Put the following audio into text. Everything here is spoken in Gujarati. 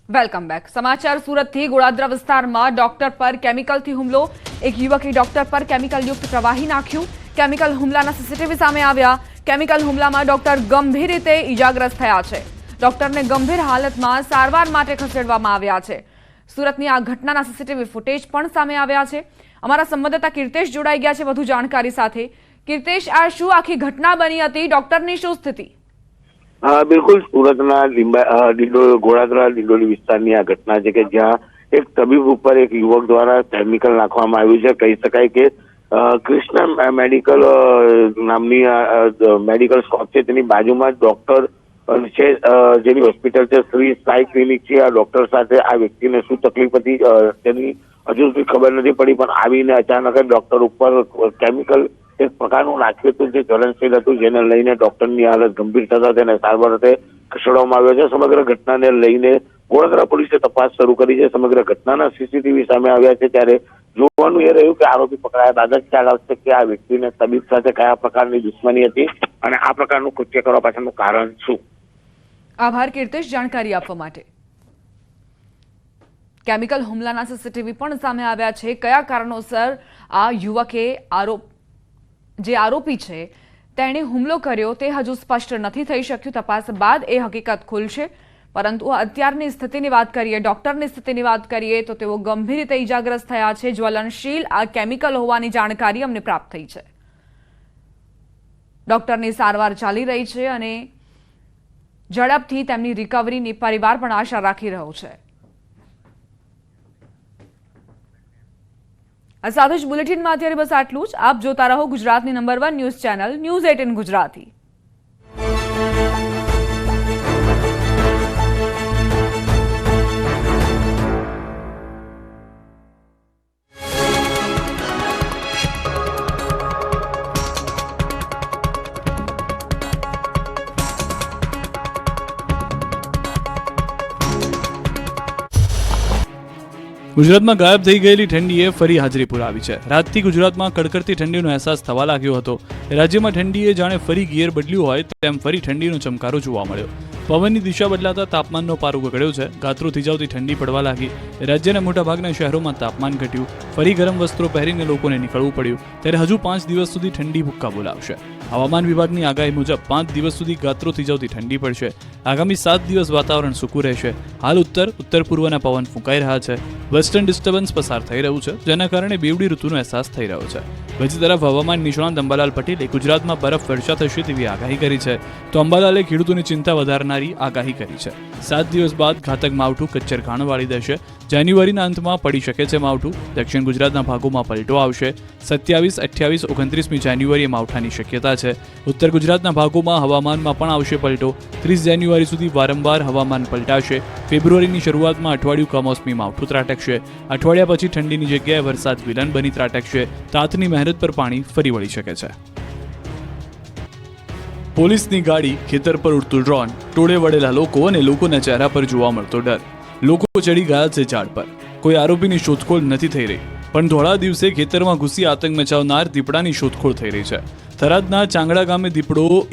Welcome back. સમાચાર સુરતથી. ગોળાદરા વિસ્તારમાં ડોક્ટર પર કેમિકલથી હુમલો. એક યુવકે ડોક્ટર પર કેમિકલયુક્ત પ્રવાહી નાખ્યું. કેમિકલ હુમલાના સીસીટીવી સામે આવ્યા. કેમિકલ હુમલામાં ડોક્ટર ગંભીર રીતે ઈજાગ્રસ્ત થયા છે. ડોક્ટરને ગંભીર હાલતમાં સારવાર માટે ખસેડવામાં આવ્યા છે. સુરતની આ ઘટનાના સીસીટીવી ફૂટેજ પણ સામે આવ્યા છે. અમારા સંવાદદાતા કીર્તેશ જોડાઈ ગયા છે વધુ જાણકારી સાથે. કીર્તેશ, આ શું આખી ઘટના બની હતી? ડોક્ટરની શું સ્થિતિ? બિલકુલ, સુરતના ગોળાદરા ડિંડોલી વિસ્તારની આ ઘટના છે કે જ્યાં એક તબીબ ઉપર એક યુવક દ્વારા કેમિકલ નાખવામાં આવ્યું છે. કહી શકાય કે કૃષ્ણ મેડિકલ નામની મેડિકલ શોપ છે, તેની બાજુમાં જ ડોક્ટર છે, જેની હોસ્પિટલ છે શ્રી સાઈ ક્લિનિક છે. આ ડોક્ટર સાથે આ વ્યક્તિને શું તકલીફ હતી તેની હજુ સુધી ખબર નથી પડી, પણ આવીને અચાનક જ ડોક્ટર ઉપર કેમિકલ એક પ્રકારનું નાખ્યું હતું જે જ્વલનશીલ હતું, જેને લઈને ડોક્ટરની હાલત ગંભીર થતા તેને સારવાર અર્થે ખસેડવામાં આવ્યો છે. સમગ્ર ઘટનાને લઈને ગોળાદરા પોલીસે તપાસ શરૂ કરી છે. સમગ્ર ઘટનાના સીસીટીવી સામે આવ્યા છે, ત્યારે જોવાનું એ રહ્યું કે આરોપી પકડાયા બાદ જ ખ્યાલ આવશે કે આ વ્યક્તિને તબીબ સાથે કયા પ્રકારની દુશ્મની હતી અને આ પ્રકારનું કૃત્ય કરવા પાછળનું કારણ શું. આભાર કીર્તેશ જાણકારી આપવા માટે. કેમિકલ હુમલાના સીસીટીવી પણ સામે આવ્યા છે. કયા કારણોસર આ યુવકે આરોપી છે તેણે હુમલો કર્યો તે હજુ સ્પષ્ટ નથી થઈ શક્યું. તપાસ બાદ એ હકીકત ખુલશે. પરંતુ અત્યારની સ્થિતિની વાત કરીએ, ડોક્ટરની સ્થિતિની વાત કરીએ તો તેઓ ગંભીર રીતે ઈજાગ્રસ્ત થયા છે. જ્વલનશીલ આ કેમિકલ હોવાની જાણકારી અમને પ્રાપ્ત થઈ છે. ડોક્ટરની સારવાર ચાલી રહી છે અને ઝડપથી તેમની રિકવરીની પરિવાર પણ આશા રાખી રહ્યો છે. આ સાથે જ બુલેટિનમાં અત્યારે બસ આટલું જ. આપ જોતા રહો ગુજરાતની number 1 news channel news 18 Gujarati. ગુજરાતમાં ગાયબ થઈ ગયેલી ઠંડીએ ફરી હાજરી પુરાવી છે. રાતથી ગુજરાતમાં કડકડતી ઠંડીનો અહેસાસ થવા લાગ્યો હતો. રાજ્યમાં ઠંડીએ જાણે ફરી ગિયર બદલ્યું હોય તેમ ફરી ઠંડીનો ચમકારો જોવા મળ્યો. પવનની દિશા બદલાતા તાપમાનનો પારો ગગડ્યો છે. ગાત્રો થીજાવતી ઠંડી પડવા લાગી. રાજ્યના મોટાભાગના શહેરોમાં તાપમાન ઘટ્યું. ફરી ગરમ વસ્ત્રો પહેરીને લોકોને નીકળવું પડ્યું. ત્યારે હજુ 5 દિવસ સુધી ઠંડી ભૂક્કા બોલાવશે. હવામાન વિભાગની આગાહી મુજબ 5 દિવસ સુધી ગાત્રો થીજાવતી ઠંડી પડશે. આગામી 7 દિવસ વાતાવરણ સૂકું રહેશે. હાલ ઉત્તર પૂર્વના પવન ફૂંકાઈ રહ્યા છે. વેસ્ટર્ન ડિસ્ટર્બન્સ પસાર થઈ રહ્યું છે, જેના કારણે બેવડી ઋતુનો અહેસાસ થઈ રહ્યો છે. બીજી તરફ હવામાન નિષ્ણાત અંબાલાલ પટેલે ગુજરાતમાં બરફ વર્ષા થશે તેવી આગાહી કરી છે. તો અંબાલાલે ખેડૂતોની ચિંતા વધારનારી આગાહી કરી છે. 7 દિવસ બાદ ઘાતક માવઠું કચ્છર ખાણ વાળી દેશે. જાન્યુઆરીના અંતમાં પડી શકે છે માવઠું. દક્ષિણ ગુજરાતના ભાગોમાં પલટો આવશે. 27, 28, 29મી જાન્યુઆરીએ માવઠાની શક્યતા છે. ઉત્તર ગુજરાતના ભાગોમાં હવામાનમાં પણ આવશે પલટો. 30 જાન્યુઆરી સુધી વારંવાર હવામાન પલટાશે. ફેબ્રુઆરીની શરૂઆતમાં અઠવાડિયું કમોસમી માવઠું ત્રાટકશે. અઠવાડિયા પછી ઠંડીની જગ્યાએ વરસાદ વિલન બની ત્રાટકશે. તાતની મહેનત પર પાણી ફરી વળી શકે છે. પોલીસની ગાડી, ખેતર પર ઉડતું ડ્રોન, ટોળે વળેલા લોકો અને લોકોના ચહેરા પર જોવા મળતો ડર. લોકો ચડી ગયા છે ઝાડ પર. કોઈ આરોપીની શોધખોળ નથી થઈ રહી, પણ ધોળા દિવસે ખેતરમાં ઘૂસી આતંક મચાવનાર દીપડાની શોધખોળ થઈ રહી છે. થરાદના ચાંગડા ગામે દીપડો